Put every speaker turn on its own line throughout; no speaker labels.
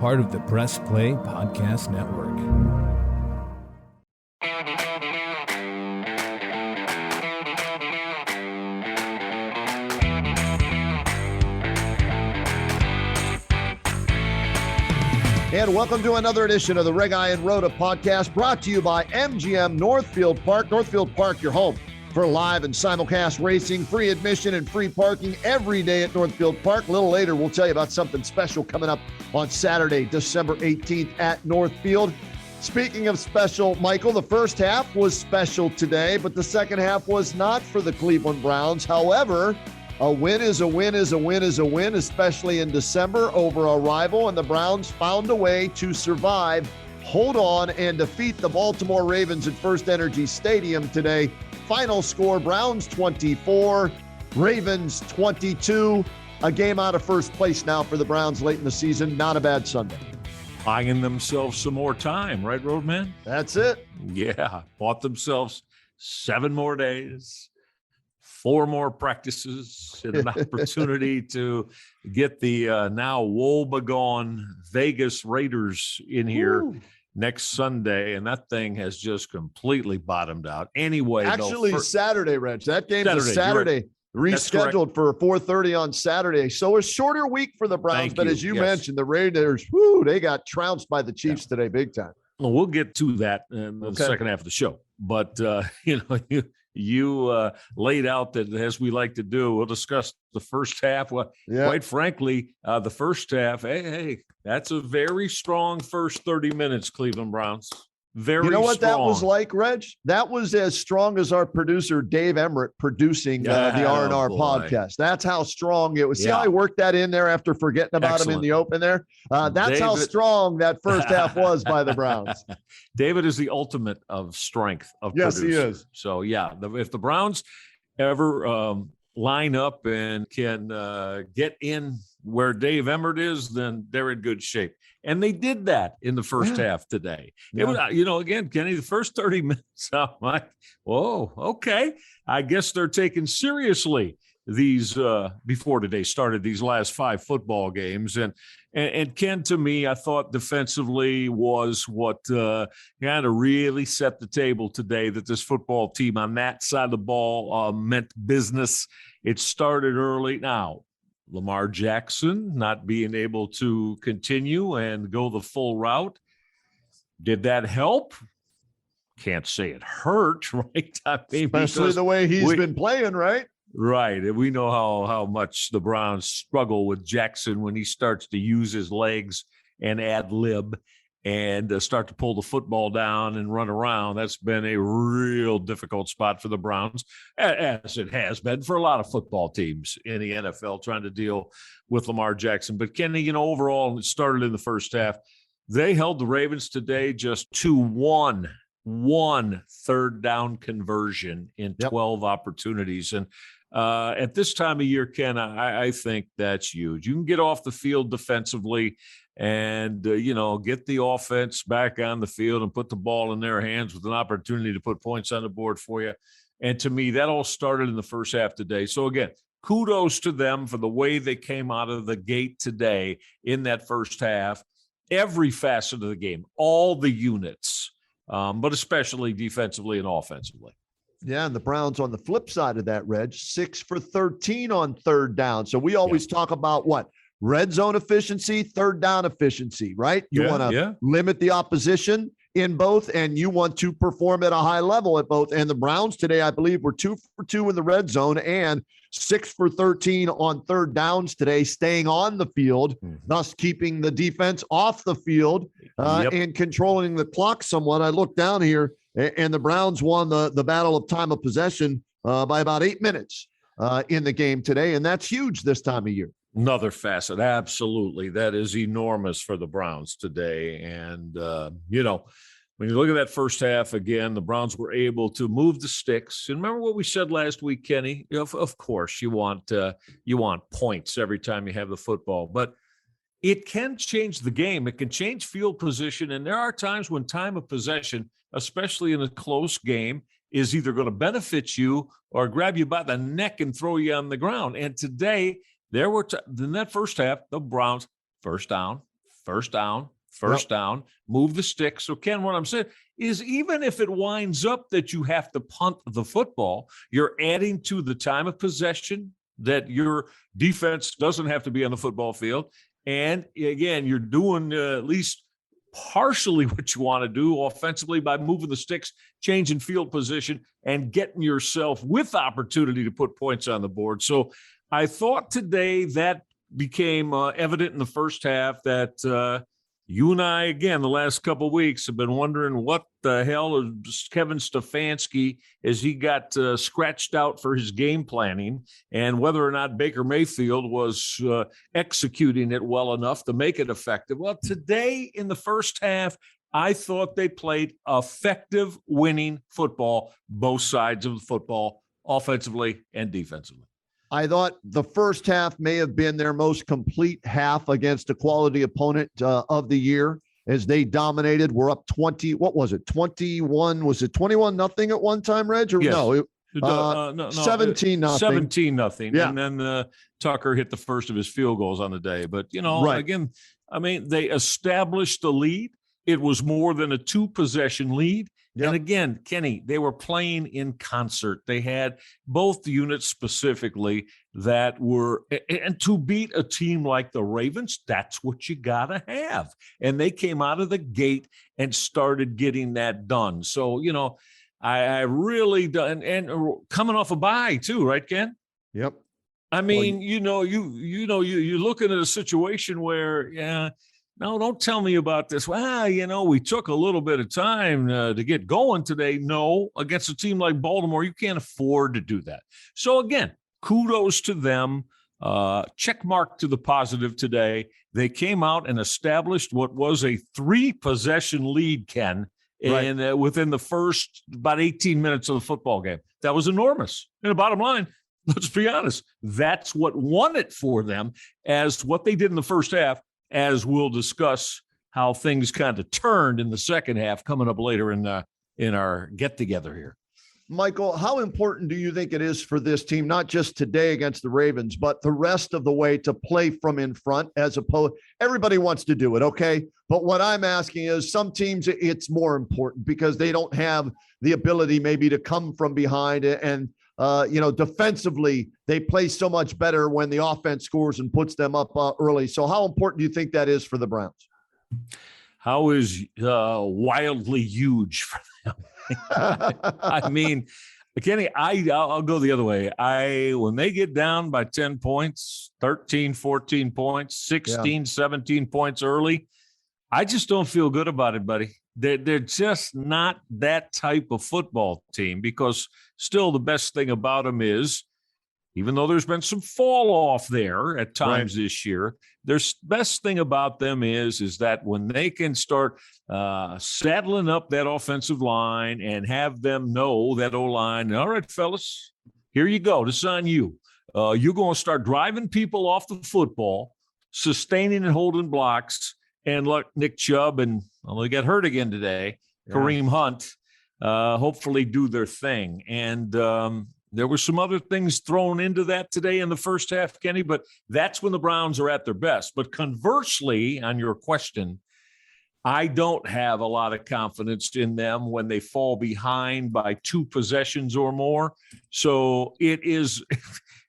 part of the Press Play Podcast Network.
And welcome to another edition of the Reg and Rhoda podcast, brought to you by MGM Northfieldpark. Northfieldpark, your home for live and simulcast racing, free admission and free parking every day at Northfieldpark. A little later, we'll tell you about something special coming up on Saturday, December 18th at Northfield. Speaking of special, Michael, the first half was special today, but the second half was not for the Cleveland Browns. However, a win is a win is a win is a win, especially in December over a rival, and the Browns found a way to survive, hold on, and defeat the Baltimore Ravens at First Energy Stadium today. Final score, Browns 24, Ravens 22. A game out of first place now for the Browns late in the season. Not a bad Sunday.
Buying themselves some more time, right, Roadman?
That's it.
Yeah, bought themselves 7 more days. 4 more practices and an opportunity to get the now woebegone Vegas Raiders in here next Sunday, and that thing has just completely bottomed out. Anyway,
actually, Saturday, Reg. That game is Saturday.
Right.
Rescheduled for 4:30 on Saturday. So a shorter week for the Browns, but as you mentioned, the Raiders, they got trounced by the Chiefs today big time.
Well, we'll get to that in the second half of the show. But, you laid out that, as we like to do, we'll discuss the first half. Well, quite frankly, the first half, hey, that's a very strong first 30 minutes, Cleveland Browns. Very strong.
You know what that was like, Reg? That was as strong as our producer, Dave Emmert, producing the R&R podcast. That's how strong it was. See how I worked that in there after forgetting about him in the open there? That's how strong that first half was by the Browns.
David is the ultimate of strength of producer.
Yes, he is.
So, if the Browns ever line up and can get in where Dave Emmert is, then they're in good shape. And they did that in the first half today. It was, again, Kenny, the first 30 minutes, I'm like, whoa, okay. I guess they're taking seriously these, before today started, these last 5 football games. And Ken, to me, I thought defensively was what kind of really set the table today, that this football team on that side of the ball meant business. It started early. Now, Lamar Jackson not being able to continue and go the full route. Did that help? Can't say it hurt, right? I mean,
especially the way he's been playing, right?
Right. And we know how much the Browns struggle with Jackson when he starts to use his legs and ad lib and start to pull the football down and run around. That's been a real difficult spot for the Browns, as it has been for a lot of football teams in the NFL trying to deal with Lamar Jackson. But Kenny, overall, it started in the first half. They held the Ravens today just to one third down conversion in 12 opportunities. And at this time of year, Ken, I think that's huge. You can get off the field defensively and, get the offense back on the field and put the ball in their hands with an opportunity to put points on the board for you. And to me, that all started in the first half today. So, again, kudos to them for the way they came out of the gate today in that first half. Every facet of the game, all the units, but especially defensively and offensively.
Yeah, and the Browns on the flip side of that, Reg, 6 for 13 on third down. So we always talk about what? Red zone efficiency, third down efficiency, right? You want to limit the opposition in both, and you want to perform at a high level at both. And the Browns today, I believe, were 2 for 2 in the red zone and 6 for 13 on third downs today, staying on the field, thus keeping the defense off the field and controlling the clock somewhat. I look down here, and the Browns won the battle of time of possession by about 8 minutes in the game today, and that's huge this time of year.
Another facet, absolutely. That is enormous for the Browns today. And, when you look at that first half, again, the Browns were able to move the sticks. And remember what we said last week, Kenny? Of course, you want points every time you have the football. But it can change the game. It can change field position. And there are times when time of possession, especially in a close game, is either going to benefit you or grab you by the neck and throw you on the ground. And today, there were in that first half, the Browns, first down, first down, move the sticks. So, Ken, what I'm saying is even if it winds up that you have to punt the football, you're adding to the time of possession that your defense doesn't have to be on the football field. And, again, you're doing at least partially what you want to do offensively by moving the sticks, changing field position, and getting yourself with opportunity to put points on the board. So I thought today that became evident in the first half that you and I, again, the last couple of weeks have been wondering what the hell is Kevin Stefanski as he got scratched out for his game planning and whether or not Baker Mayfield was executing it well enough to make it effective. Well, today in the first half, I thought they played effective winning football, both sides of the football, offensively and defensively.
I thought the first half may have been their most complete half against a quality opponent of the year as they dominated. We're up 20. What was it? 21. Was it 21-0 at one time, Reg? Or
yes.
No,
no,
17-0.
17-0.
Yeah.
And then Tucker hit the first of his field goals on the day. But, again, I mean, they established the lead. It was more than a 2-possession lead. Yep. And again, Kenny, they were playing in concert. They had both units specifically that were, and to beat a team like the Ravens, that's what you got to have. And they came out of the gate and started getting that done. So, I really done, and coming off a bye too, right, Ken?
Yep.
I mean, you're looking at a situation where, no, don't tell me about this. Well, we took a little bit of time to get going today. No, against a team like Baltimore, you can't afford to do that. So, again, kudos to them. Check mark to the positive today. They came out and established what was a 3-possession lead, Ken, and within the first about 18 minutes of the football game. That was enormous. And the bottom line, let's be honest, that's what won it for them as what they did in the first half, as we'll discuss how things kind of turned in the second half coming up later in our get-together here.
Michael, how important do you think it is for this team, not just today against the Ravens, but the rest of the way to play from in front as opposed – everybody wants to do it, okay? But what I'm asking is some teams it's more important because they don't have the ability maybe to come from behind and defensively, they play so much better when the offense scores and puts them up early. So how important do you think that is for the Browns?
How is wildly huge for them? I mean, Kenny, I'll go the other way. When they get down by 10 points, 13, 14 points, 16, 17 points early, I just don't feel good about it, buddy. They're just not that type of football team because still the best thing about them is, even though there's been some fall off there at times this year, there's best thing about them is that when they can start saddling up that offensive line and have them know that O-line, all right, fellas, here you go. This is on you. You're going to start driving people off the football, sustaining and holding blocks, and let Nick Chubb and they got hurt again today, Kareem Hunt, hopefully do their thing. And there were some other things thrown into that today in the first half, Kenny, but that's when the Browns are at their best. But conversely, on your question, I don't have a lot of confidence in them when they fall behind by 2 possessions or more. So it is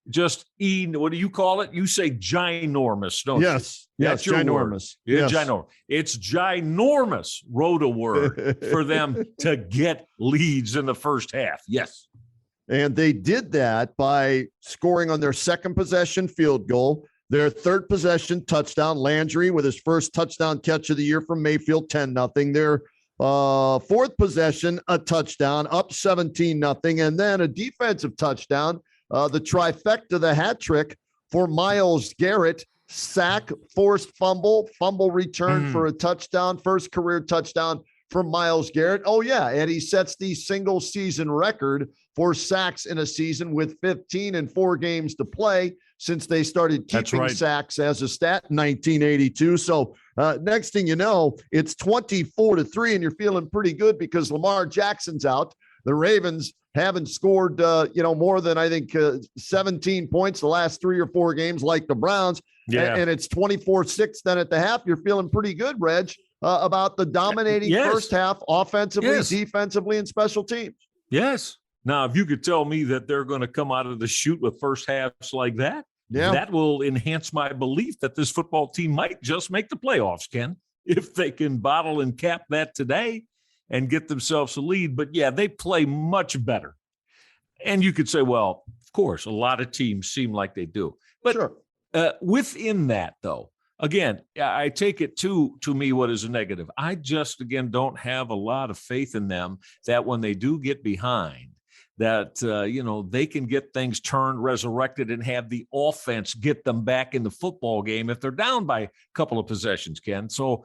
just what do you call it? You say ginormous, don't you?
Yes.
That's your
ginormous.
Word. Yes. Ginormous. It's ginormous, wrote a word for them to get leads in the first half. Yes.
And they did that by scoring on their second possession field goal, their third possession touchdown, Landry with his first touchdown catch of the year from Mayfield, 10-0. Their fourth possession, a touchdown, up 17-0, and then a defensive touchdown, the trifecta, the hat trick for Myles Garrett, sack, forced fumble return for a touchdown, first career touchdown for Myles Garrett. Oh, yeah, and he sets the single-season record for sacks in a season with 15 and 4 games to play since they started keeping sacks as a stat in 1982. So next thing you know, it's 24-3, and you're feeling pretty good because Lamar Jackson's out. The Ravens haven't scored, more than, I think, 17 points the last 3 or 4 games like the Browns.
Yeah.
And it's 24-6 then at the half. You're feeling pretty good, Reg, about the dominating first half offensively, defensively, and special teams.
Yes. Now, if you could tell me that they're going to come out of the chute with first halves like that, that will enhance my belief that this football team might just make the playoffs, Ken, if they can bottle and cap that today and get themselves a lead. But, yeah, they play much better. And you could say, well, of course, a lot of teams seem like they do. But within that, though, again, I take it to me what is a negative. I just, again, don't have a lot of faith in them that when they do get behind, that, they can get things turned, resurrected, and have the offense get them back in the football game if they're down by a couple of possessions, Ken. So,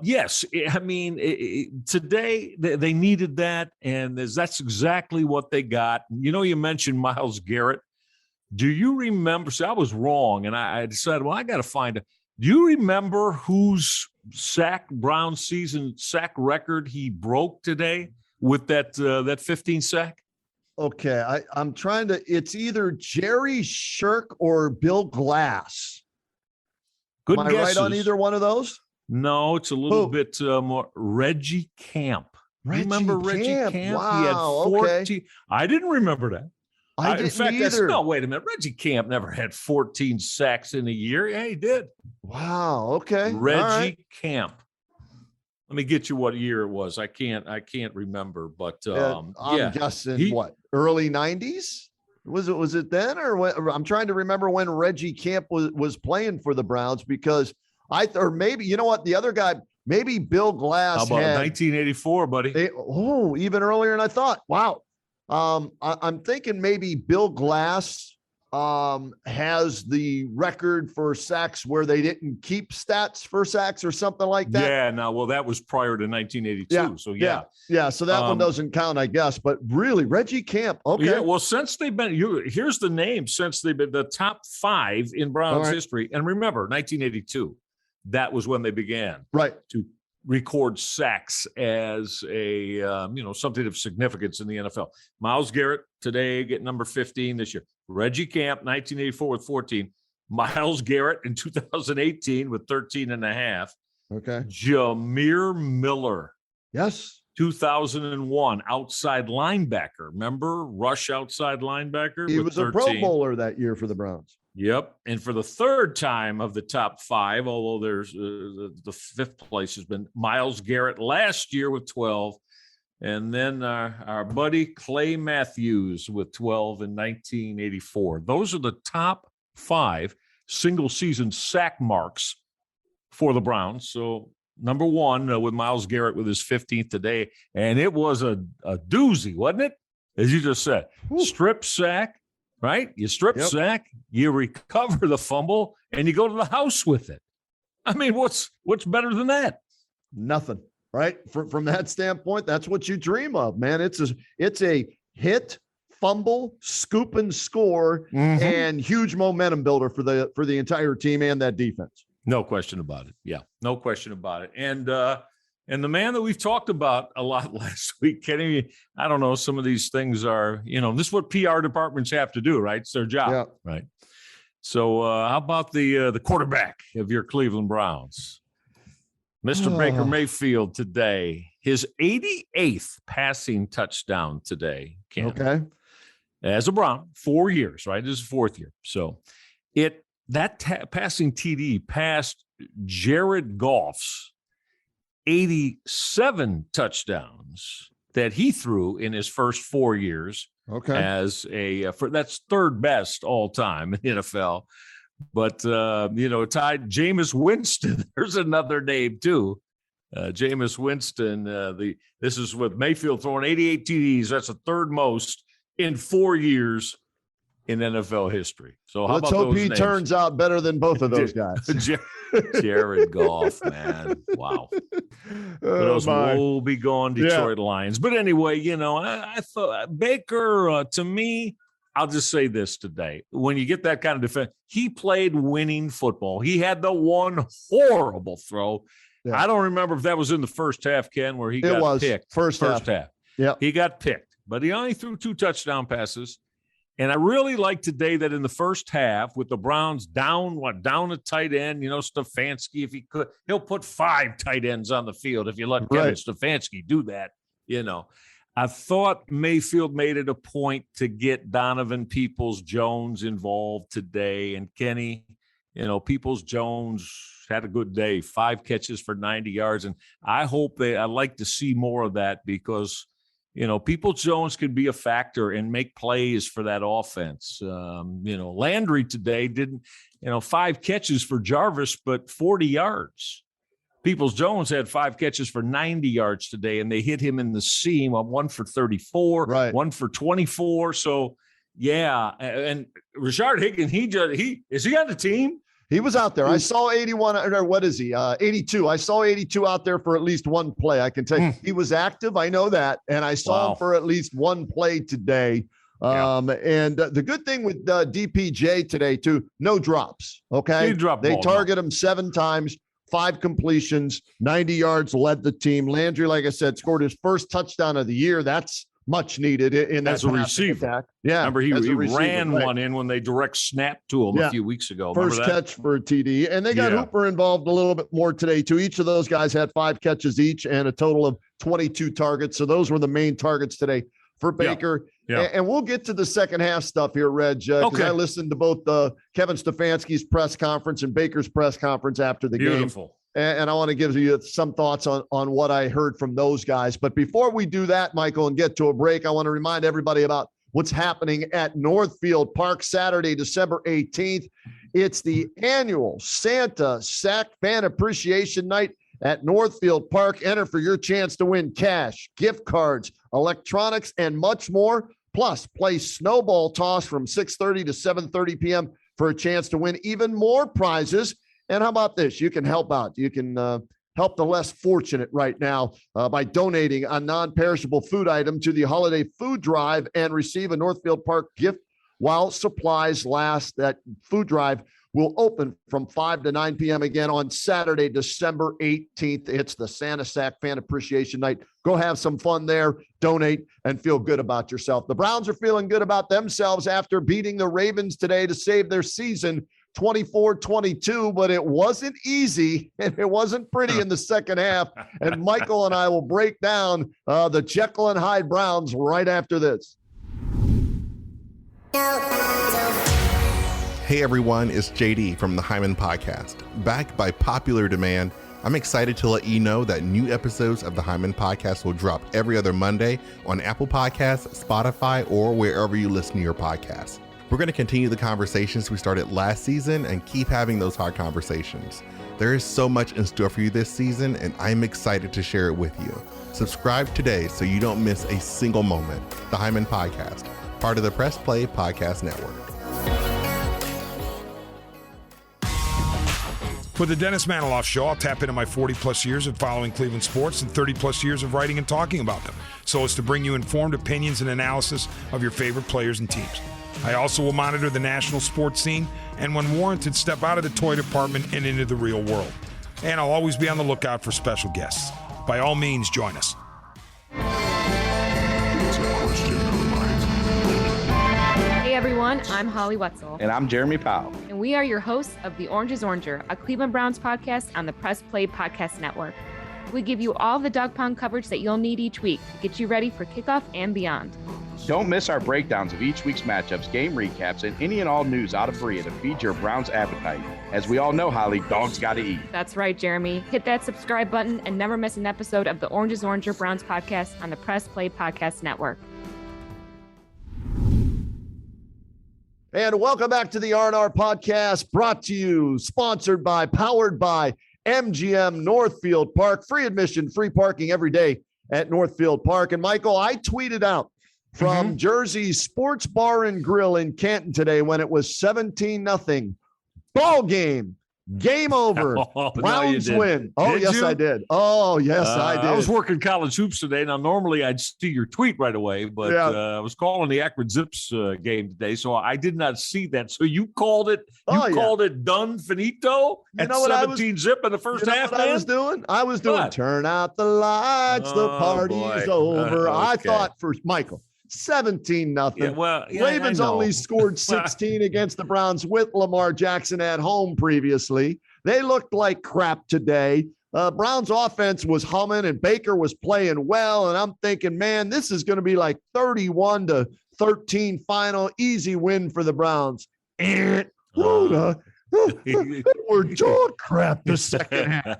yes, I mean, today they needed that, and that's exactly what they got. You mentioned Myles Garrett. Do you remember? See, I was wrong, and I decided, well, I got to find it. Do you remember whose Brown season sack record he broke today with that 15 sack?
Okay, I'm trying to. It's either Jerry Shirk or Bill Glass.
Good
Am I
guesses.
right on either one of those?
No, it's a little bit more. Reggie Camp. Remember Reggie Camp?
Wow,
he had 14.
Okay.
I didn't remember that.
I didn't either.
No, wait a minute. Reggie Camp never had 14 sacks in a year. Yeah, he did.
Wow. Okay.
Reggie Camp. Let me get you what year it was. I can't remember, but
I'm guessing what, early 90s? Was it then, or what? I'm trying to remember when Reggie Camp was playing for the Browns, because or maybe, you know what, the other guy, maybe Bill Glass.
How about 1984, buddy?
Even earlier than I thought. Wow. I'm thinking maybe Bill Glass has the record for sacks where they didn't keep stats for sacks or something like that.
Yeah, that was prior to 1982.
Yeah,
so
yeah. So that one doesn't count, I guess. But really, Reggie Camp. Okay.
Yeah. Well, since they've been here's the name since they've been the top 5 in Browns history. And remember, 1982, that was when they began to record sacks as a something of significance in the NFL. Myles Garrett today getting number 15 this year. Reggie Camp 1984 with 14. Myles Garrett in 2018 with 13 and a half.
Okay.
Jameer Miller.
Yes.
2001 outside linebacker. Remember, rush outside linebacker.
He was 13. A Pro Bowler that year for the Browns.
Yep. And for the third time of the top 5, although there's the 5th place has been Myles Garrett last year with 12. And then our buddy Clay Matthews with 12 in 1984. Those are the top 5 single season sack marks for the Browns. So number 1 with Myles Garrett with his 15th today. And it was a doozy, wasn't it? As you just said, strip sack. Right? You strip sack, you recover the fumble, and you go to the house with it. I mean, what's better than that?
Nothing, right? From that standpoint, that's what you dream of, man. It's a hit, fumble, scoop and score, and huge momentum builder for the entire team and that defense.
No question about it. Yeah, no question about it. And the man that we've talked about a lot last week, Kenny, I don't know, some of these things are, this is what PR departments have to do, right? It's their job, right? So how about the quarterback of your Cleveland Browns? Mr. Baker Mayfield today, his 88th passing touchdown today, Ken.
Okay.
As a Brown, 4 years, right? This is 4th year. So passing TD passed Jared Goff's 87 touchdowns that he threw in his first 4 years.
Okay.
As that's 3rd best all time in the NFL. But, tied Jameis Winston. There's another name too. Jameis Winston. This is with Mayfield throwing 88 TDs. That's the 3rd most in 4 years in NFL history. So how
let's
about
hope
those
he
names?
Turns out better than both of those guys.
Jared Goff, man. Wow. Those will be gone Detroit Lions. But anyway, I thought Baker, to me, I'll just say this today. When you get that kind of defense, he played winning football. He had the one horrible throw. Yeah. I don't remember if that was in the first half, Ken, where he got picked.
First half.
Yeah. He got picked, but he only threw 2 touchdown passes. And I really like today that in the first half with the Browns down a tight end, Stefanski, if he could, he'll put 5 tight ends on the field if you let Kevin Stefanski do that, I thought Mayfield made it a point to get Donovan Peoples-Jones involved today. And Kenny, Peoples-Jones had a good day, 5 catches for 90 yards. And I'd like to see more of that because, Peoples-Jones can be a factor and make plays for that offense. Landry today didn't, 5 catches for Jarvis, but 40 yards. Peoples-Jones had 5 catches for 90 yards today, and they hit him in the seam on 1 for 34, 1 for 24. So, yeah. And Rashard Higgins, is he on the team?
He was out there. I saw 81, or what is he? 82. I saw 82 out there for at least one play. I can tell you he was active. I know that. And I saw him for at least one play today. And the good thing with DPJ today, too, no drops. Okay. They target him 7 times, 5 completions, 90 yards, led the team. Landry, like I said, scored his first touchdown of the year. That's much needed in that
as a receiver.
Attack. Yeah.
Remember, he ran one in when they direct snapped to him a few weeks ago.
First catch for a TD. And they got Hooper involved a little bit more today, too. Each of those guys had 5 catches each and a total of 22 targets. So those were the main targets today for Baker. Yeah. And we'll get to the second half stuff here, Reg, because I listened to both Kevin Stefanski's press conference and Baker's press conference after the game. And I want to give you some thoughts on what I heard from those guys. But before we do that, Michael, and get to a break, I want to remind everybody about what's happening at Northfield Saturday, December 18th. It's the annual Santa Sack Fan Appreciation Night at Northfield Park. Enter for your chance to win cash, gift cards, electronics, and much more. Plus, play snowball toss from 6:30 to 7:30 p.m. for a chance to win even more prizes. And how about this? You can help out. You can help the less fortunate right now by donating a non-perishable food item to the holiday food drive and receive a Northfield Park gift while supplies last. That food drive will open from 5 to 9 p.m. again on Saturday, December 18th. It's the Santa Sack Fan Appreciation Night. Go have some fun there, donate, and feel good about yourself. The Browns are feeling good about themselves after beating the Ravens today to save their season 24-22, but it wasn't easy and it wasn't pretty in the second half. And Michael and I will break down the Jekyll and Hyde Browns right after this.
Hey everyone, it's JD from the Hyman Podcast. Backed by popular demand, I'm excited to let you know that new episodes of the Hyman Podcast will drop every other Monday on Apple Podcasts, Spotify, or wherever you listen to your podcasts. We're going to continue the conversations we started last season and keep having those hard conversations. There is so much in store for you this season, and I'm excited to share it with you. Subscribe today so you don't miss a single moment. The Hyman Podcast, part of the Press Play Podcast Network.
For the Dennis Maniloff Show, I'll tap into my 40-plus years of following Cleveland sports and 30-plus years of writing and talking about them, so as to bring you informed opinions and analysis of your favorite players and teams. I also will monitor the national sports scene and, when warranted, step out of the toy department and into the real world. And I'll always be on the lookout for special guests. By all means, join us.
Hey everyone, I'm Holly Wetzel.
And I'm Jeremy Powell.
And we are your hosts of The Orange is Oranger, a Cleveland Browns podcast on the Press Play Podcast Network. We give you all the dog pound coverage that you'll need each week to get you ready for kickoff and beyond.
Don't miss our breakdowns of each week's matchups, game recaps, and any and all news out of Berea to feed your Browns appetite. As we all know, Holly, dogs got to eat.
That's right, Jeremy. Hit that subscribe button and never miss an episode of the Orange is Oranger Browns podcast on the Press Play Podcast Network.
And welcome back to the R&R Podcast, brought to you, sponsored by, powered by MGM Northfield Park. Free admission, free parking every day at Northfield Park. And Michael, I tweeted out from Jersey's Sports Bar and Grill in Canton today when it was 17-0. Ball game. Game over. Browns win. Oh, yes, I did. Oh, yes, I did.
I was working college hoops today. Now, normally I'd see your tweet right away, but I was calling the Akron Zips game today, so I did not see that. So you called it. Called it done finito at 17-zip in the first half.
What I was doing. Turn out the lights. The party's over. Okay. I thought for Michael. 17-0.
Yeah, well, yeah,
Ravens
I know.
only scored 16 against the Browns with Lamar Jackson at home previously. They looked like crap today. Browns offense was humming and Baker was playing well. And I'm thinking, man, this is going to be like 31-13 final, easy win for the Browns. And they were jaw crap the second half.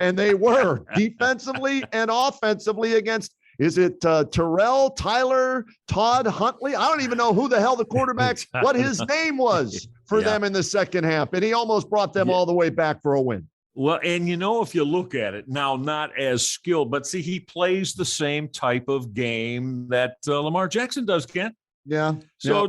And they were defensively and offensively against, is it Terrell, Tyler, Todd Huntley? I don't even know who the hell the quarterback, what his name was for them in the second half. And he almost brought them all the way back for a win.
Well, and if you look at it now, not as skilled, but see, he plays the same type of game that Lamar Jackson does, Ken.
Yeah.
So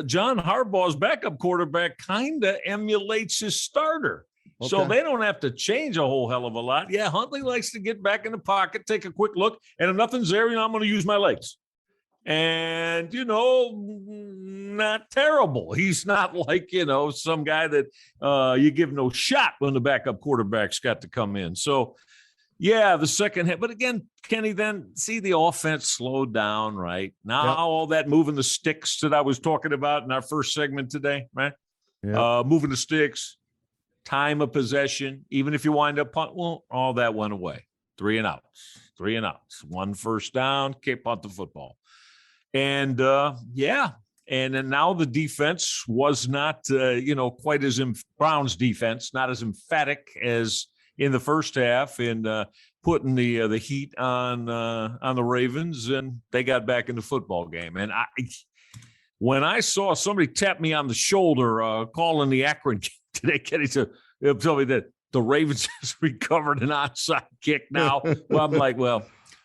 John Harbaugh's backup quarterback kind of emulates his starter. Okay. So they don't have to change a whole hell of a lot. Yeah, Huntley likes to get back in the pocket, take a quick look, and if nothing's there, I'm going to use my legs. And, not terrible. He's not like, some guy that you give no shot when the backup quarterback's got to come in. So, yeah, the second half. But again, Kenny, then see the offense slowed down, right? Now all that moving the sticks that I was talking about in our first segment today, right? Yeah. Moving the sticks, time of possession, even if you wind up punt, well, all that went away. 3 and outs. 1 first down, can't punt the football. And, and then now the defense was not, quite as Brown's defense, not as emphatic as in the first half, and putting the heat on the Ravens, and they got back in the football game. And when I saw somebody tap me on the shoulder calling the Akron game today, Kenny said, tell me that the Ravens has recovered an onside kick now. Well, I'm like,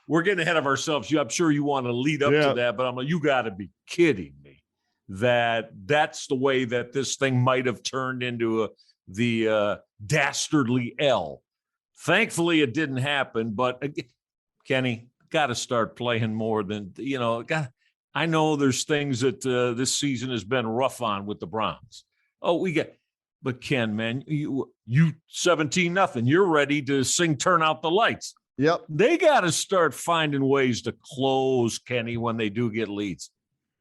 we're getting ahead of ourselves. I'm sure you want to lead up to that, but I'm like, you got to be kidding me that's the way that this thing might have turned into the dastardly L. Thankfully, it didn't happen, but Kenny, got to start playing more than, I know there's things that this season has been rough on with the Browns. But Ken, man, you 17-0, you're ready to sing Turn Out the Lights.
Yep.
They got to start finding ways to close, Kenny, when they do get leads,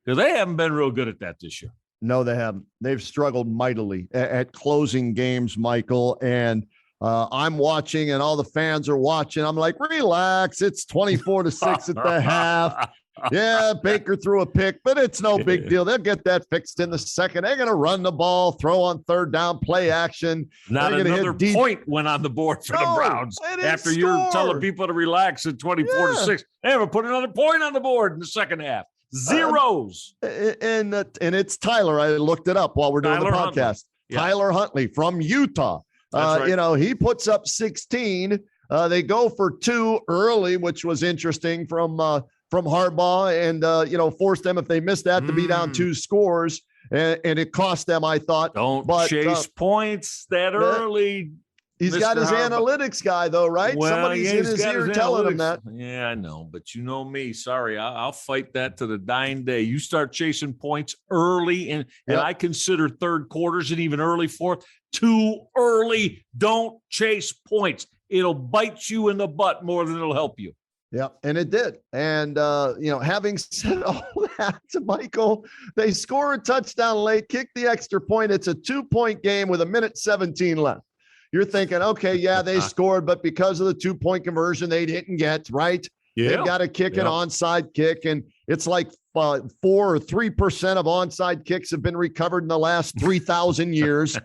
because they haven't been real good at that this year.
No, they haven't. They've struggled mightily at closing games, Michael. And I'm watching and all the fans are watching. I'm like, relax. It's 24-6 at the half. Yeah, Baker threw a pick, but it's no big deal. They'll get that fixed in the second. They're going to run the ball, throw on third down, play action.
Not another point went on the board for the Browns after you're telling people to relax at 24-6. They haven't put another point on the board in the second half. Zeros.
And it's Tyler. I looked it up while we're doing the podcast. Tyler Huntley from Utah. Right. He puts up 16. They go for 2 early, which was interesting from Harbaugh, and forced them, if they missed that, to be down 2 scores, and it cost them, I thought.
Don't chase points that early.
He's
Mr.
got his
Harbaugh.
Analytics guy, though, right?
Well,
Somebody's in his ear telling him that.
Yeah, I know, but you know me. Sorry, I'll fight that to the dying day. You start chasing points early, and I consider third quarters and even early fourth too early. Don't chase points. It'll bite you in the butt more than it'll help you.
Yeah, and it did. And, having said all that, Michael, they score a touchdown late, kick the extra point. It's a 2-point game with 1:17 left. You're thinking, okay, they scored, but because of the 2-point conversion, they didn't get, right? Yeah. They've got to kick an onside kick, and it's like 4 or 3% of onside kicks have been recovered in the last 3,000 years.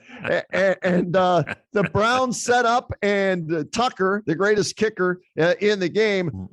and the Browns set up, and Tucker, the greatest kicker in the game,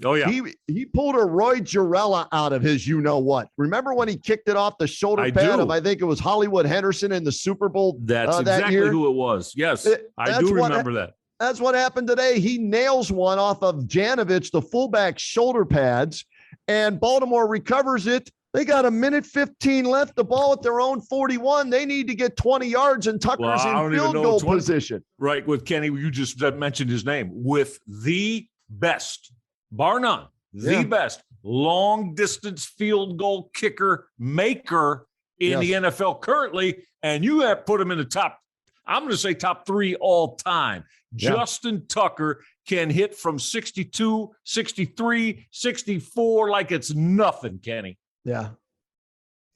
he pulled a Roy Jarrella out of his you-know-what. Remember when he kicked it off the shoulder pad of, I think it was Hollywood Henderson in the Super Bowl
That's exactly
year?
Who it was. Yes, I do remember that.
That's what happened today. He nails one off of Janovich, the fullback shoulder pads, and Baltimore recovers it. They got 1:15 left, the ball at their own 41. They need to get 20 yards, and Tucker's in field goal position.
Right, with Kenny, you just mentioned his name. With the best, bar none, the best long-distance field goal kicker maker in the NFL currently, and you have put him in the top, I'm going to say top 3 all time. Justin Tucker can hit from 62, 63, 64 like it's nothing, Kenny.
Yeah.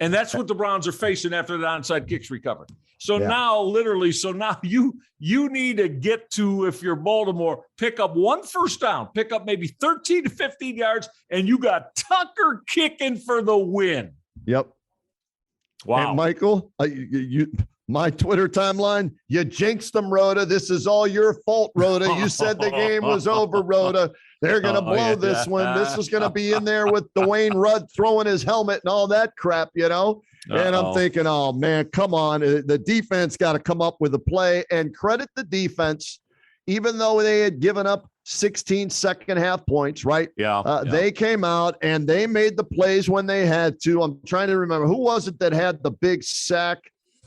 And that's what the Browns are facing after the onside kicks recovered. So now you need to get to, if you're Baltimore, pick up one first down, pick up maybe 13 to 15 yards, and you got Tucker kicking for the win.
Yep.
Wow.
And Michael, my Twitter timeline, you jinxed them, Rhoda. This is all your fault, Rhoda. You said the game was over, Rhoda. They're going to blow this one. This is going to be in there with Dwayne Rudd throwing his helmet and all that crap, And I'm thinking, oh, man, come on. The defense got to come up with a play, and credit the defense, even though they had given up 16 second half points, right? They came out and they made the plays when they had to. I'm trying to remember. Who was it that had the big sack?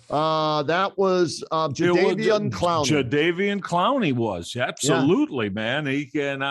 That was Jadeveon Clowney.
Jadeveon Clowney was. Absolutely, man. He can,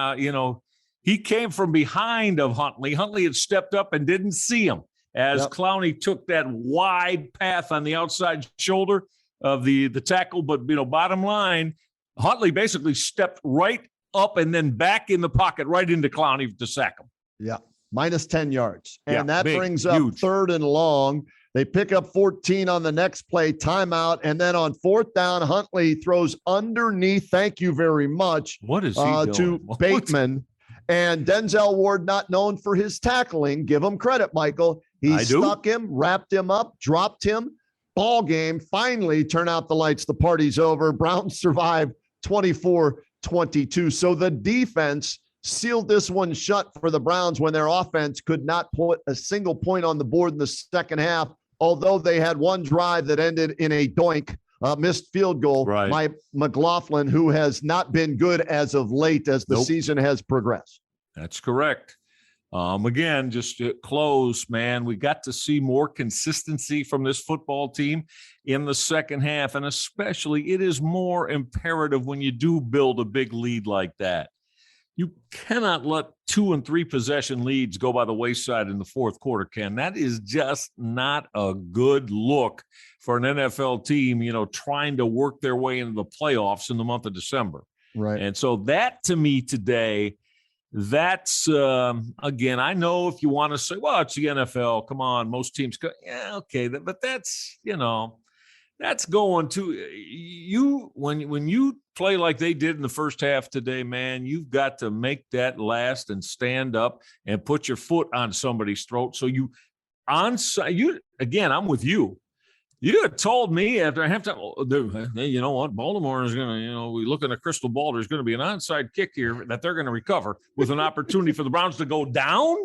he came from behind of Huntley. Huntley had stepped up and didn't see him as Clowney took that wide path on the outside shoulder of the tackle. But, bottom line, Huntley basically stepped right up and then back in the pocket right into Clowney to sack him.
Yeah, minus 10 yards. And that brings up
huge.
3rd and long. They pick up 14 on the next play, timeout, and then on 4th down, Huntley throws underneath. Thank you very much.
What is he doing?
To Bateman. And Denzel Ward, not known for his tackling. Give him credit, Michael. He stuck him, wrapped him up, dropped him. Ball game. Finally, turn out the lights. The party's over. Browns survive 24-22. So the defense sealed this one shut for the Browns when their offense could not put a single point on the board in the second half, although they had one drive that ended in a doink, missed field goal by McLaughlin, who has not been good as of late as the season has progressed.
That's correct. Again, just to close, man, we got to see more consistency from this football team in the second half, and especially it is more imperative when you do build a big lead like that. You cannot let 2 and 3 possession leads go by the wayside in the fourth quarter, Ken. That is just not a good look for an NFL team, trying to work their way into the playoffs in the month of December.
Right.
And so that, to me, today, that's, again, I know if you want to say, well, it's the NFL. Come on, most teams go. Yeah, okay. But that's, that's going to you when you play like they did in the first half today, man. You've got to make that last and stand up and put your foot on somebody's throat. So again, I'm with you. You had told me after halftime, hey, you know what? Baltimore is going to, we look in a crystal ball. There's going to be an onside kick here that they're going to recover with an opportunity for the Browns to go down.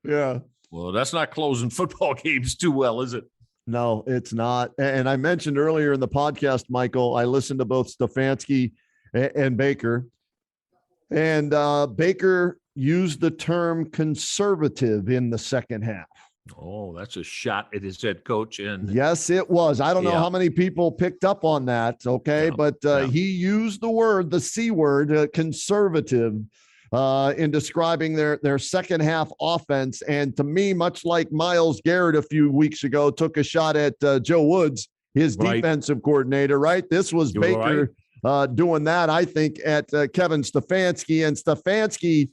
Yeah.
Well, that's not closing football games too well, is it?
No, it's not. And I mentioned earlier in the podcast, Michael, I listened to both Stefanski and Baker. And Baker used the term conservative in the second half.
Oh, that's a shot at his head coach. And
yes, it was. I don't know how many people picked up on that. Okay. But he used the C word, conservative, in describing their second half offense. And to me, much like Myles Garrett a few weeks ago took a shot at Joe Woods, his defensive coordinator, right? This was Baker doing that, I think, at Kevin Stefanski. And Stefanski,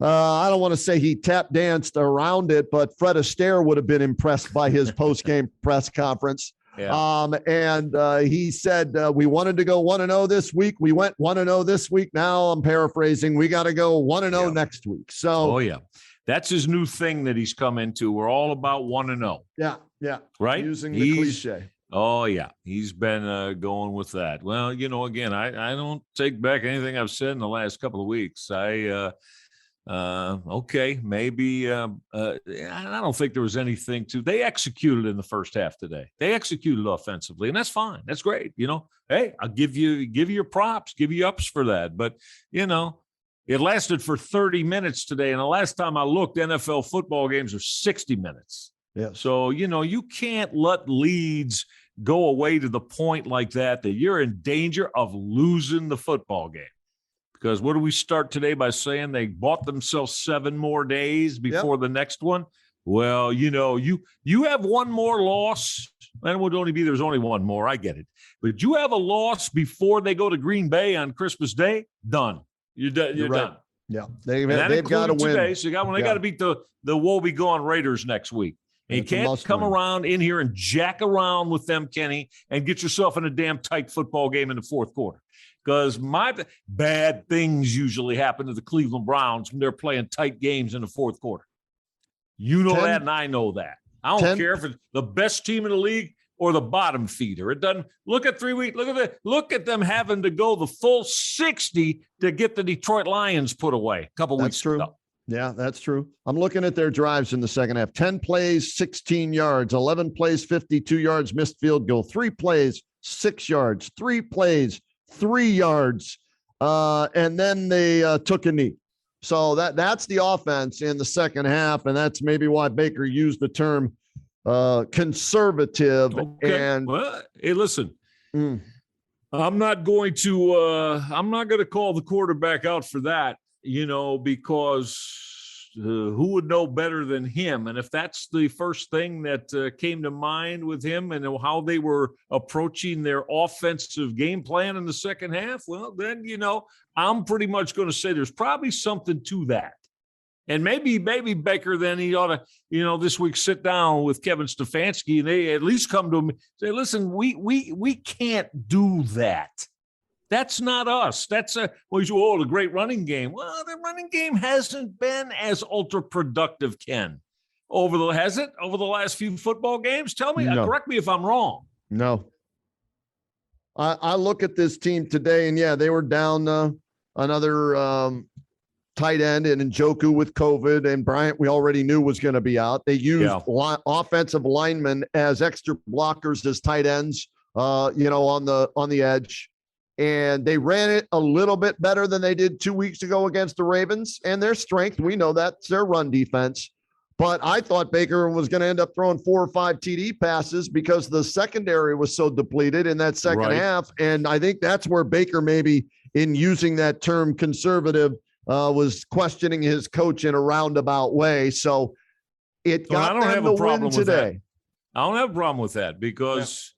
I don't want to say he tap danced around it, but Fred Astaire would have been impressed by his post-game press conference. And he said, we wanted to go 1-0 this week. We went 1-0 this week. Now I'm paraphrasing. We got to go 1-0 next week. So,
that's his new thing that he's come into. We're all about 1-0.
Yeah.
Right.
Using the cliche.
Oh yeah. He's been going with that. Well, again, I don't take back anything I've said in the last couple of weeks. Okay, maybe I don't think there was anything they executed in the first half today. They executed offensively, and that's fine. That's great. Hey, I'll give you your props, give you ups for that. But it lasted for 30 minutes today, and the last time I looked, NFL football games are 60 minutes.
Yeah.
So you can't let leads go away to the point like that you're in danger of losing the football game. Because what do we start today by saying they bought themselves 7 more days before the next one? Well, you have one more loss and there's only one more. I get it. But you have a loss before they go to Green Bay on Christmas Day, done. You're done.
Yeah, they've got to win.
Today, so they got to beat the woe-begone Raiders next week. And you can't come around in here and jack around with them, Kenny, and get yourself in a damn tight football game in the fourth quarter. Because my bad things usually happen to the Cleveland Browns when they're playing tight games in the fourth quarter. You know that, and I know that. I don't care if it's the best team in the league or the bottom feeder. It doesn't. Look at 3 weeks. Look at them having to go the full 60 to get the Detroit Lions put away a couple weeks ago.
Yeah, that's true. I'm looking at their drives in the second half. 10 plays, 16 yards. 11 plays, 52 yards, missed field goal. 3 plays, 6 yards. 3 plays, 3 yards. And then they took a knee. So that's the offense in the second half, and that's maybe why Baker used the term conservative.
Okay.
And
well, hey, listen, I'm not going to call the quarterback out for that, because who would know better than him? And if that's the first thing that came to mind with him and how they were approaching their offensive game plan in the second half, well, then, I'm pretty much going to say there's probably something to that. And maybe Baker, then he ought to, this week sit down with Kevin Stefanski and they at least come to him and say, listen, we can't do that. That's not us. That's the great running game. Well, the running game hasn't been as ultra productive, Ken. Has it over the last few football games? Tell me, correct me if I'm wrong.
No. I look at this team today, and they were down another tight end and Njoku with COVID, and Bryant we already knew was going to be out. They used offensive linemen as extra blockers as tight ends, on the edge. And they ran it a little bit better than they did 2 weeks ago against the Ravens. And their strength, we know that's their run defense. But I thought Baker was going to end up throwing 4 or 5 TD passes because the secondary was so depleted in that second half. And I think that's where Baker, maybe in using that term conservative, was questioning his coach in a roundabout way. So it got them the win today.
I don't have a problem with that because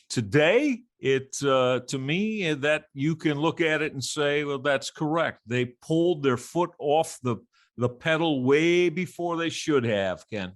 today, to me, that you can look at it and say, well, that's correct. They pulled their foot off the pedal way before they should have, Ken.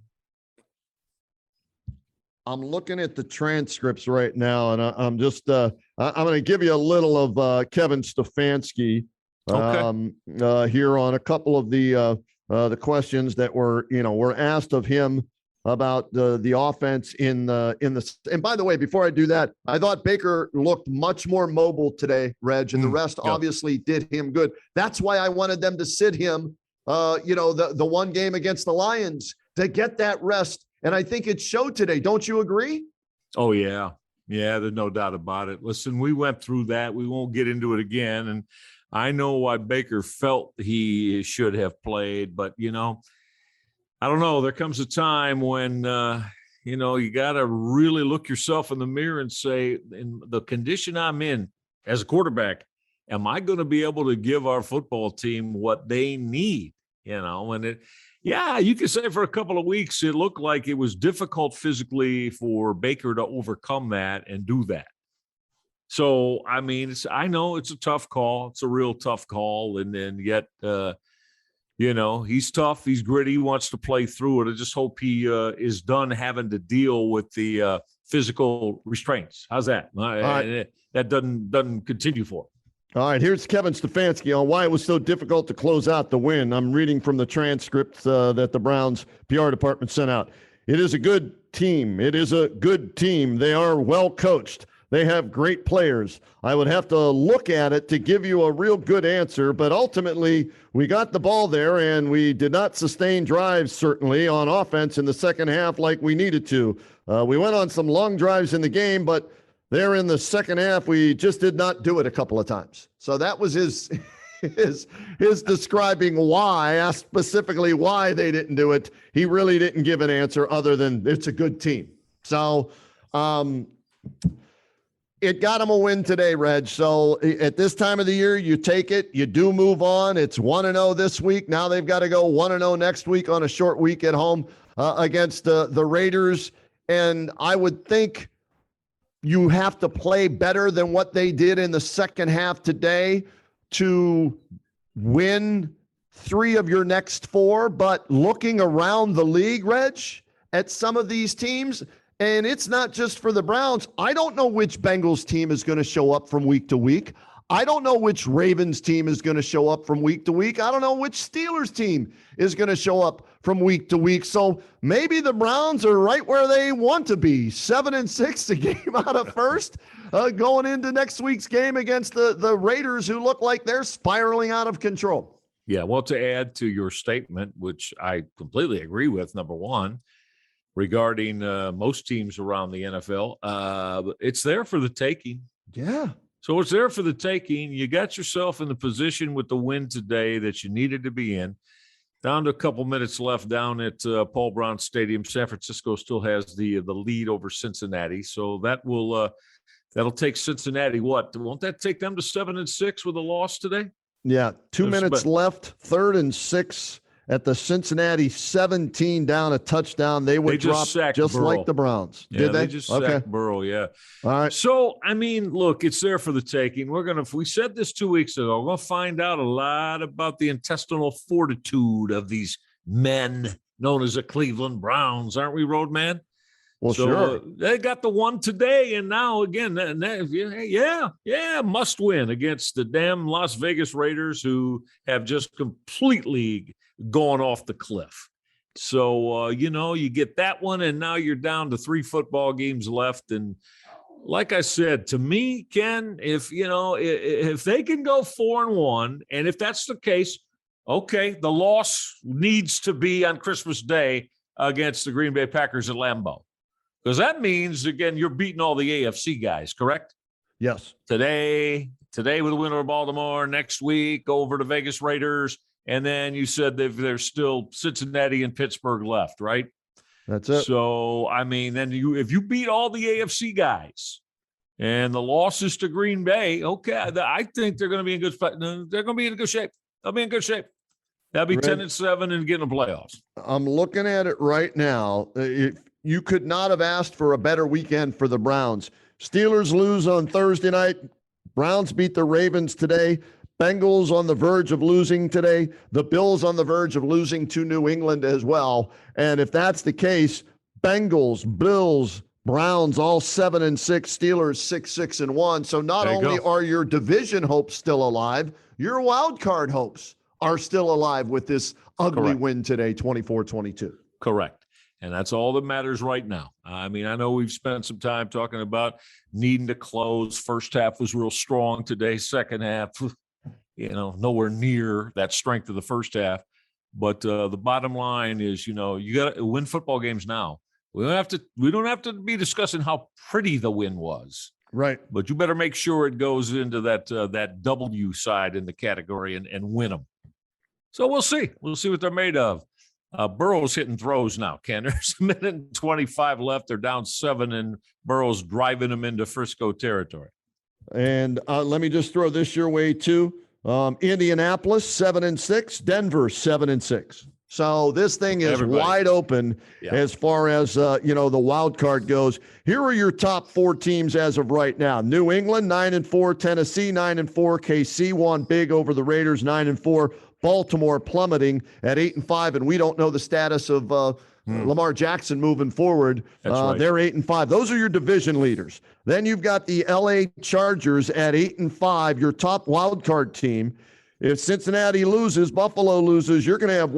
I'm looking at the transcripts right now, and I'm just I'm going to give you a little of Kevin Stefanski here on a couple of the questions that were asked of him about the offense in the. And by the way, before I do that, I thought Baker looked much more mobile today, Reg, and the rest obviously did him good. That's why I wanted them to sit him, the one game against the Lions to get that rest. And I think it showed today. Don't you agree?
Oh, yeah. Yeah, there's no doubt about it. Listen, we went through that. We won't get into it again. And I know why Baker felt he should have played, but, I don't know. There comes a time when, you got to really look yourself in the mirror and say, in the condition I'm in as a quarterback, am I going to be able to give our football team what they need? And you can say for a couple of weeks, it looked like it was difficult physically for Baker to overcome that and do that. So, I mean, I know it's a tough call. It's a real tough call. And then yet, he's tough. He's gritty. He wants to play through it. I just hope he is done having to deal with the physical restraints. How's that? That doesn't continue for him.
All right, here's Kevin Stefanski on why it was so difficult to close out the win. I'm reading from the transcript that the Browns PR department sent out. It is a good team. It is a good team. They are well coached. They have great players. I would have to look at it to give you a real good answer, but ultimately we got the ball there and we did not sustain drives, certainly, on offense in the second half like we needed to. We went on some long drives in the game, but there in the second half, we just did not do it a couple of times. So that was his describing why, asked specifically why they didn't do it. He really didn't give an answer other than it's a good team. So it got him a win today, Reg. So at this time of the year, you take it. You do move on. It's 1-0 this week. Now they've got to go 1-0 next week on a short week at home against the Raiders. And I would think you have to play better than what they did in the second half today to win 3 of your next 4. But looking around the league, Reg, at some of these teams, and it's not just for the Browns, I don't know which Bengals team is going to show up from week to week. I don't know which Ravens team is going to show up from week to week. I don't know which Steelers team is going to show up from week to week. So maybe the Browns are right where they want to be, 7-6, a game out of first, going into next week's game against the Raiders, who look like they're spiraling out of control.
Yeah, well, to add to your statement, which I completely agree with, number one, regarding most teams around the NFL, it's there for the taking.
Yeah.
So it's there for the taking. You got yourself in the position with the win today that you needed to be in. Down to a couple minutes left down at Paul Brown Stadium. San Francisco still has the lead over Cincinnati. So that will that'll take Cincinnati. What? Won't that take them to 7-6 with a loss today?
Yeah, 2 minutes left, 3rd and 6 at the Cincinnati 17 down a touchdown. They would drop just
Burrow.
Like the Browns.
Yeah,
Did they?
Just sacked Burrow, yeah.
All right.
So, I mean, look, it's there for the taking. We said this 2 weeks ago, we're going to find out a lot about the intestinal fortitude of these men known as the Cleveland Browns, aren't we, Roadman?
Well,
so,
sure.
They got the one today, and now again, must win against the damn Las Vegas Raiders, who have just completely gone off the cliff. So, you get that one, and now you're down to 3 football games left. And like I said, to me, Ken, if they can go 4-1, and if that's the case, okay, the loss needs to be on Christmas Day against the Green Bay Packers at Lambeau. Because that means, again, you're beating all the AFC guys, correct?
Yes.
Today with the win over Baltimore, next week over the Vegas Raiders, and then you said that there's still Cincinnati and Pittsburgh left, right?
That's it.
So, I mean, then if you beat all the AFC guys and the losses to Green Bay, okay, I think they're going to be in good spot. They're going to be in good shape. They'll be in good shape. They'll be 10-7 and get in the playoffs.
I'm looking at it right now. You could not have asked for a better weekend for the Browns. Steelers lose on Thursday night. Browns beat the Ravens today. Bengals on the verge of losing today. The Bills on the verge of losing to New England as well. And if that's the case, Bengals, Bills, Browns, all 7-6, Steelers 6-1. So not only are your division hopes still alive, your wild card hopes are still alive with this ugly win today, 24-22.
Correct. And that's all that matters right now. I mean, I know we've spent some time talking about needing to close. First half was real strong today. Second half, nowhere near that strength of the first half. But the bottom line is, you got to win football games now. We don't have to be discussing how pretty the win was.
Right.
But you better make sure it goes into that W side in the category and win them. So we'll see. We'll see what they're made of. Burrow's hitting throws now, Ken. There's 1:25 left. They're down 7, and Burrow's driving them into Frisco territory.
And let me just throw this your way, too. Indianapolis, 7-6. Denver, 7-6. So this thing is wide open as far as, the wild card goes. Here are your top 4 teams as of right now. New England, 9-4. Tennessee, 9-4. KC won big over the Raiders, 9-4. Baltimore plummeting at 8-5, and we don't know the status of Lamar Jackson moving forward.
Right.
They're 8-5. Those are your division leaders. Then you've got the LA Chargers at 8-5, your top wild card team. If Cincinnati loses, Buffalo loses, you're going to have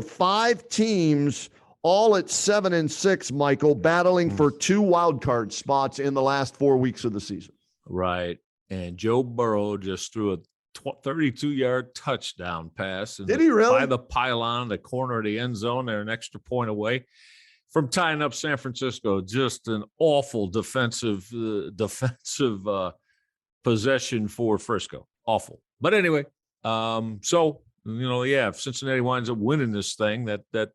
5 teams all at 7-6, Michael, battling for 2 wild card spots in the last 4 weeks of the season.
Right. And Joe Burrow just threw a 32-yard touchdown pass.
Did he really?
By the pylon, the corner of the end zone. They're an extra point away from tying up San Francisco. Just an awful defensive possession for Frisco. Awful. But anyway, if Cincinnati winds up winning this thing, that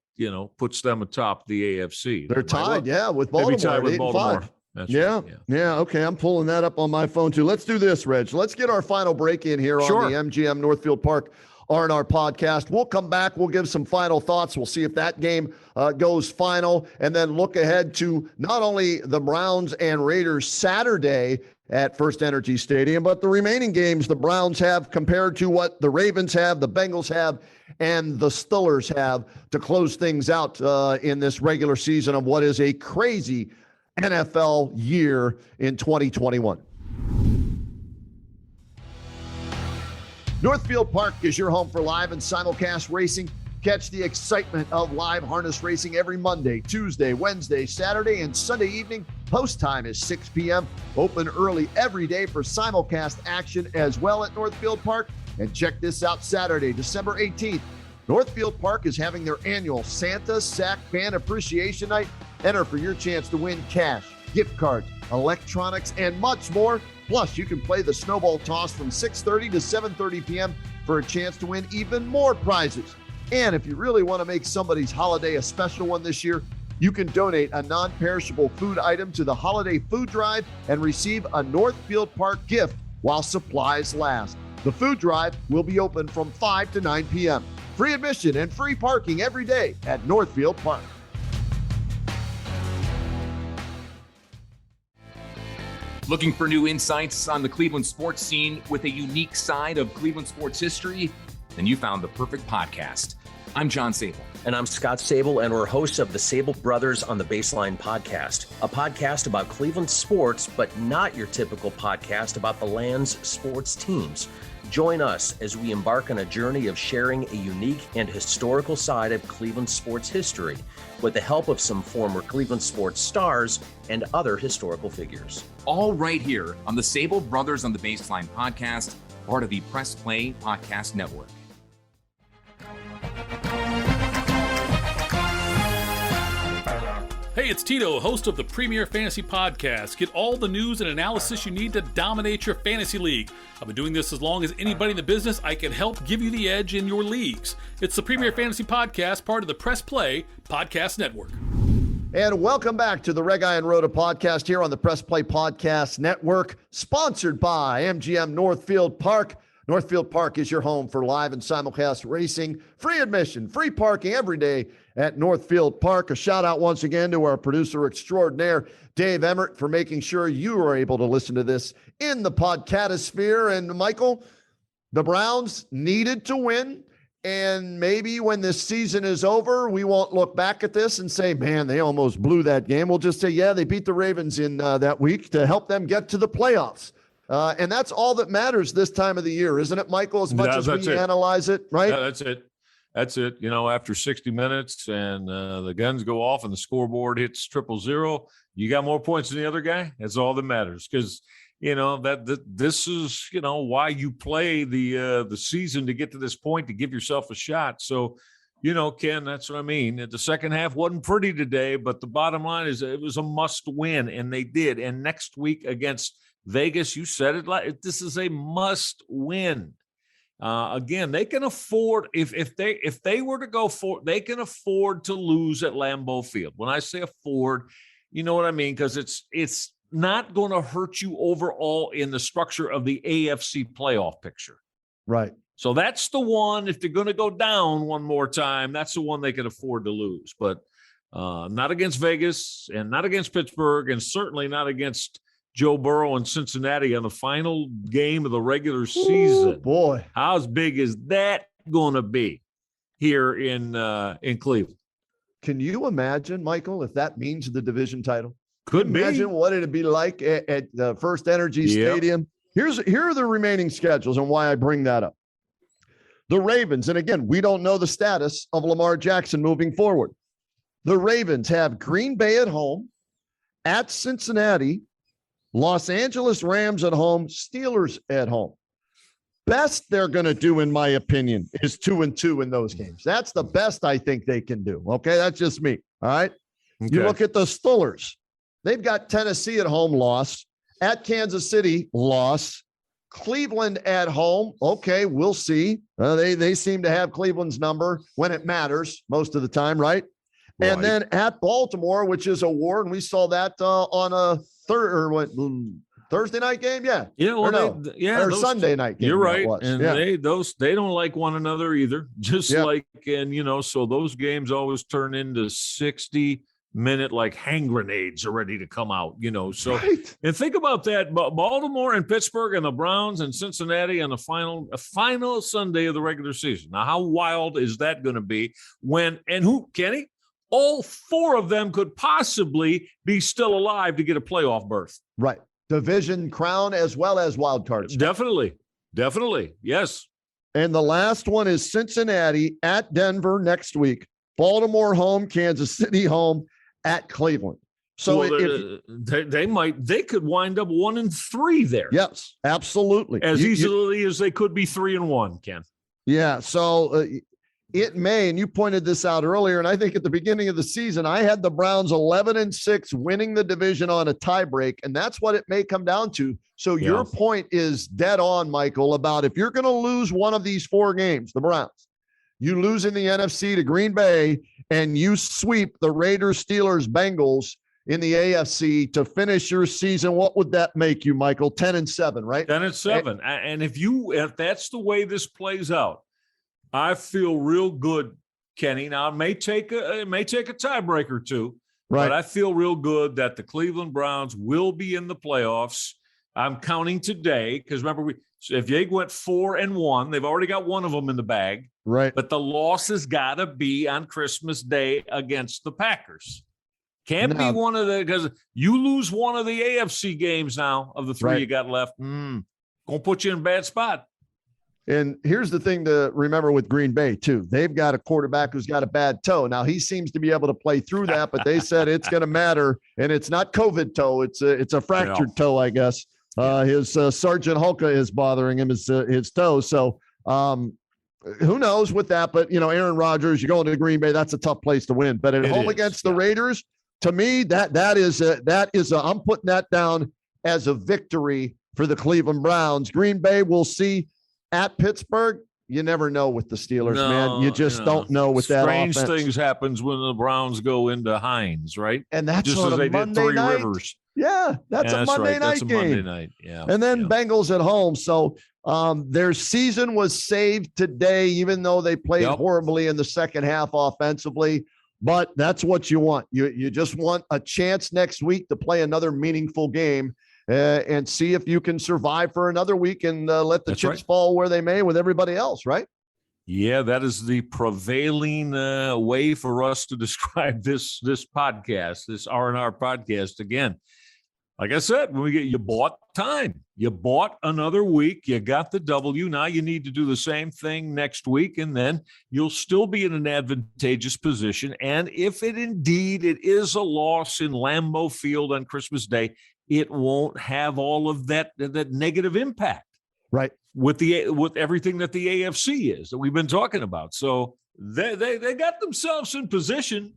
puts them atop the AFC.
They're tied, with Baltimore.
Tied with Baltimore.
That's right. Okay. I'm pulling that up on my phone too. Let's do this, Reg. Let's get our final break in here on the MGM Northfield Park R&R podcast. We'll come back. We'll give some final thoughts. We'll see if that game goes final, and then look ahead to not only the Browns and Raiders Saturday at First Energy Stadium, but the remaining games the Browns have compared to what the Ravens have, the Bengals have, and the Steelers have to close things out in this regular season of what is a crazy NFL year in 2021. Northfield Park is your home for live and simulcast racing. Catch the excitement of live harness racing every Monday, Tuesday, Wednesday, Saturday, and Sunday evening. Post time is 6 p.m. Open early every day for simulcast action as well at Northfield Park. And check this out, Saturday, December 18th. Northfield Park is having their annual Santa Sack Fan Appreciation Night. Enter for your chance to win cash, gift cards, electronics, and much more. Plus, you can play the snowball toss from 6:30 to 7:30 p.m. for a chance to win even more prizes. And if you really want to make somebody's holiday a special one this year, you can donate a non-perishable food item to the holiday food drive and receive a Northfield Park gift while supplies last. The food drive will be open from 5 to 9 p.m. Free admission and free parking every day at Northfield Park.
Looking for new insights on the Cleveland sports scene with a unique side of Cleveland sports history? Then you found the perfect podcast. I'm John Sable.
And I'm Scott Sable, and we're hosts of the Sable Brothers on the Baseline podcast, a podcast about Cleveland sports, but not your typical podcast about the land's sports teams. Join us as we embark on a journey of sharing a unique and historical side of Cleveland sports history with the help of some former Cleveland sports stars and other historical figures.
All right here on the Sable Brothers on the Baseline podcast, part of the Press Play Podcast Network.
Hey, it's Tito, host of the Premier Fantasy Podcast. Get all the news and analysis you need to dominate your fantasy league. I've been doing this as long as anybody in the business. I can help give you the edge in your leagues. It's the Premier Fantasy Podcast, part of the Press Play Podcast Network.
And welcome back to the Reg and Rhoda podcast here on the Press Play Podcast Network, sponsored by MGM Northfield Park. Northfield Park is your home for live and simulcast racing, free admission, free parking every day at Northfield Park. A shout out once again to our producer extraordinaire, Dave Emmert, for making sure you are able to listen to this in the podcastosphere. And Michael, the Browns needed to win. And maybe when this season is over, we won't look back at this and say, man, they almost blew that game. We'll just say, yeah, they beat the Ravens in that week to help them get to the playoffs. And that's all that matters this time of the year, isn't it, Michael, as much as we analyze it, right?
Yeah, that's it. That's it. You know, after 60 minutes and the guns go off and the scoreboard hits 000, you got more points than the other guy. That's all that matters, because, you know, this is, you know, why you play the season, to get to this point, to give yourself a shot. So, you know, Ken, that's what I mean. The second half wasn't pretty today, but the bottom line is it was a must win, and they did. And next week against Vegas, you said it, like this is a must win. Again, they can afford, if they were to go for, they can afford to lose at Lambeau Field. When I say afford, you know what I mean, because it's not going to hurt you overall in the structure of the AFC playoff picture.
Right.
So that's the one, if they're going to go down one more time, that's the one they can afford to lose. But not against Vegas, and not against Pittsburgh, and certainly not against Joe Burrow and Cincinnati on the final game of the regular season.
Ooh, boy,
how big is that going to be here in Cleveland? Can
you imagine, Michael, if that means the division title?
Could be.
Imagine what it'd be like at the First Energy Stadium. Here are the remaining schedules and why I bring that up. The Ravens, and again, we don't know the status of Lamar Jackson moving forward. The Ravens have Green Bay at home, at Cincinnati, Los Angeles Rams at home, Steelers at home. Best they're going to do, in my opinion, is 2-2 in those games. That's the best I think they can do. Okay, that's just me. All right. Okay. You look at the Steelers. They've got Tennessee at home, loss. At Kansas City, loss. Cleveland at home. Okay, we'll see. They seem to have Cleveland's number when it matters most of the time, right? And then at Baltimore, which is a war, and we saw that on a Thursday night game, yeah.
Yeah, well,
or Sunday night game.
You're right,
and
they don't like one another either. Just like, and so those games always turn into 60-minute like hand grenades are ready to come out. So and think about that: Baltimore and Pittsburgh and the Browns and Cincinnati on the final Sunday of the regular season. Now, how wild is that going to be? Kenny? All four of them could possibly be still alive to get a playoff berth.
Right. Division crown as well as wild cards.
Definitely. Yes.
And the last one is Cincinnati at Denver next week. Baltimore home, Kansas City home, at Cleveland. So
they could wind up 1-3 there.
Yes, absolutely.
As easily as they could be 3-1, Ken.
Yeah. So it may, and you pointed this out earlier, and I think at the beginning of the season, I had the Browns 11-6 winning the division on a tiebreak, and that's what it may come down to. So your point is dead on, Michael, about if you're going to lose one of these four games, the Browns, you lose in the NFC to Green Bay, and you sweep the Raiders, Steelers, Bengals in the AFC to finish your season, what would that make you, Michael? 10-7, right?
10-7. And if that's the way this plays out, I feel real good, Kenny. Now it may take a tiebreaker too, right? But I feel real good that the Cleveland Browns will be in the playoffs. I'm counting today because remember if they went 4-1, they've already got one of them in the bag,
right?
But the loss has got to be on Christmas Day against the Packers. Can't be one of because you lose one of the AFC games now of the three you got left. Gonna put you in a bad spot.
And here's the thing to remember with Green Bay, too. They've got a quarterback who's got a bad toe. Now, he seems to be able to play through that, but they said it's going to matter. And it's not COVID toe. It's a fractured toe, I guess. His Sergeant Hulka is bothering him, his toe. So who knows with that? But, Aaron Rodgers, you're going to Green Bay. That's a tough place to win. But at home against the Raiders, to me, that is I'm putting that down as a victory for the Cleveland Browns. Green Bay, we'll see. At Pittsburgh, you never know with the Steelers, man. You just don't know with that offense.
Strange things happens when the Browns go into Hines, right?
And that's
just
on
as they
a Monday
did Three
night.
Rivers.
Yeah, that's a Monday night game.
Monday night, yeah.
And then Bengals at home. So their season was saved today, even though they played horribly in the second half offensively. But that's what you want. You just want a chance next week to play another meaningful game. And see if you can survive for another week and let the chips fall where they may with everybody else, right?
Yeah, that is the prevailing way for us to describe this podcast, this R&R podcast. Again, like I said, when you bought time, you bought another week, you got the W. Now you need to do the same thing next week, and then you'll still be in an advantageous position. And if it is a loss in Lambeau Field on Christmas Day, it won't have all of that negative impact,
right?
With everything that the AFC is that we've been talking about. So they got themselves in position,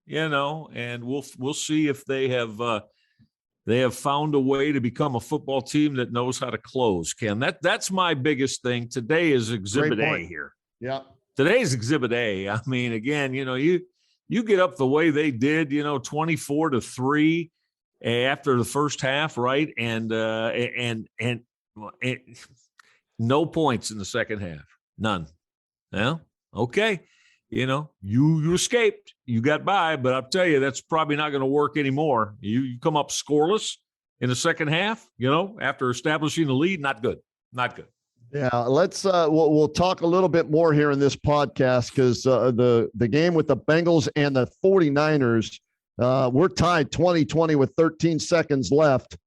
and we'll see if they have found a way to become a football team that knows how to close. Ken, that's my biggest thing. Today is Exhibit A here.
Yeah,
today's Exhibit A. I mean, again, you get up the way they did, 24-3. After the first half, right, and no points in the second half, none. Well, okay, you escaped, you got by, but I'll tell you that's probably not going to work anymore. You come up scoreless in the second half, after establishing the lead, not good.
Yeah, let's we'll talk a little bit more here in this podcast because the game with the Bengals and the 49ers. We're tied 20-20 with 13 seconds left.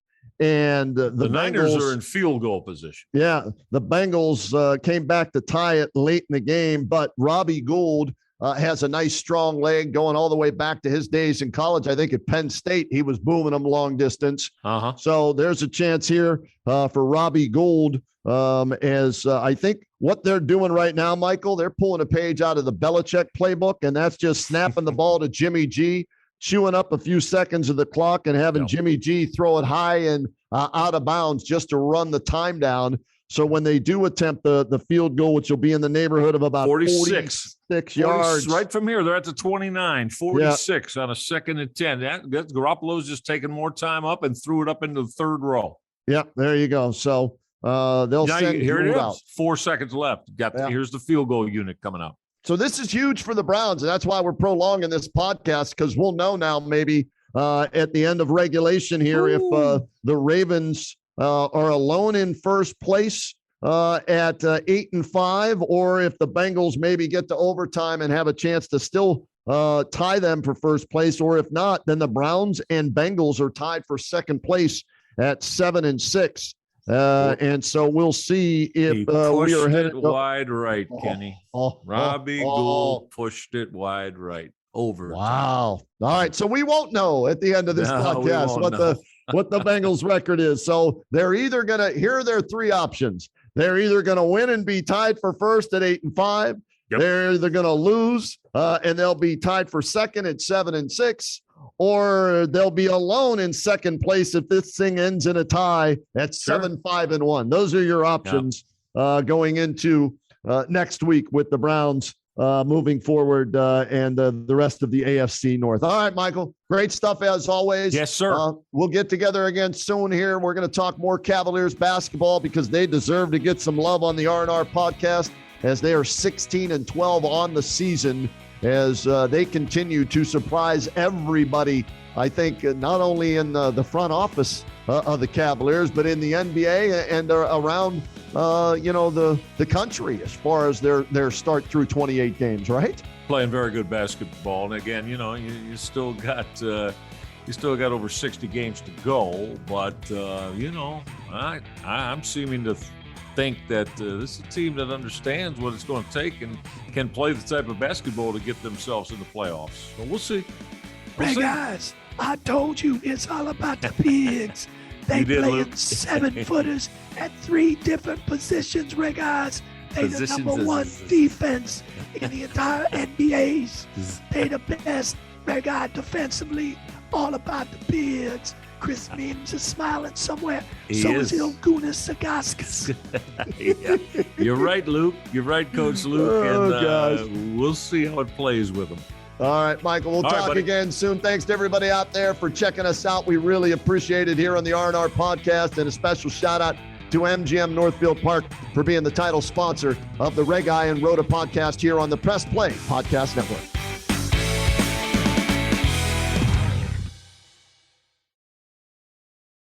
And the
Niners are in field goal position.
Yeah, the Bengals came back to tie it late in the game, but Robbie Gould has a nice strong leg going all the way back to his days in college. I think at Penn State, he was booming them long distance. So there's a chance here for Robbie Gould as I think what they're doing right now, Michael, they're pulling a page out of the Belichick playbook, and that's just snapping the ball to Jimmy G, chewing up a few seconds of the clock and having Jimmy G throw it high and out of bounds just to run the time down. So when they do attempt the field goal, which will be in the neighborhood of about 46 yards.
Right from here, they're at the 29, 46 on a 2nd and 10. Garoppolo's just taking more time up and threw it up into the third row.
Yeah, there you go. So they'll send
here it is.
out.
4 seconds left. Here's the field goal unit coming up.
So this is huge for the Browns, and that's why we're prolonging this podcast, because we'll know now maybe at the end of regulation here if the Ravens are alone in first place at 8-5, or if the Bengals maybe get to overtime and have a chance to still tie them for first place, or if not, then the Browns and Bengals are tied for second place at 7-6. And so we'll see if we are headed
wide right, Kenny. Robbie Gould pushed it wide right over.
Wow. All right. So we won't know at the end of this podcast what the Bengals record is. So they're either here are their three options. They're either going to win and be tied for first at 8-5. Yep. They're either going to lose and they'll be tied for second at 7-6. Or they'll be alone in second place if this thing ends in a tie at 7-5-1. Those are your options going into next week with the Browns moving forward and the rest of the AFC North. All right, Michael, great stuff as always.
Yes, sir.
We'll get together again soon here. We're going to talk more Cavaliers basketball because they deserve to get some love on the R&R podcast as they are 16-12 on the season, as they continue to surprise everybody, I think, not only in the front office of the Cavaliers, but in the NBA and around, the country as far as their start through 28 games, right?
Playing very good basketball. And again, you still got over 60 games to go, but, I'm seeming to think that this is a team that understands what it's going to take and can play the type of basketball to get themselves in the playoffs. So we'll see.
Guys, I told you it's all about the bigs. They playing 7-footers at 3 different positions, guys. They the number one defense in the entire NBA. They the best, guy, defensively. All about the bigs. Chris Mims is smiling somewhere. Is Ilgunas Sagauskas.
Yeah. You're right, Luke. You're right, Coach Luke. And we'll see how it plays with them.
All right, Michael, we'll talk again soon. Thanks to everybody out there for checking us out. We really appreciate it here on the R&R podcast, and a special shout out to MGM Northfield Park for being the title sponsor of the Reg Eye and Rhoda podcast here on the Press Play Podcast Network.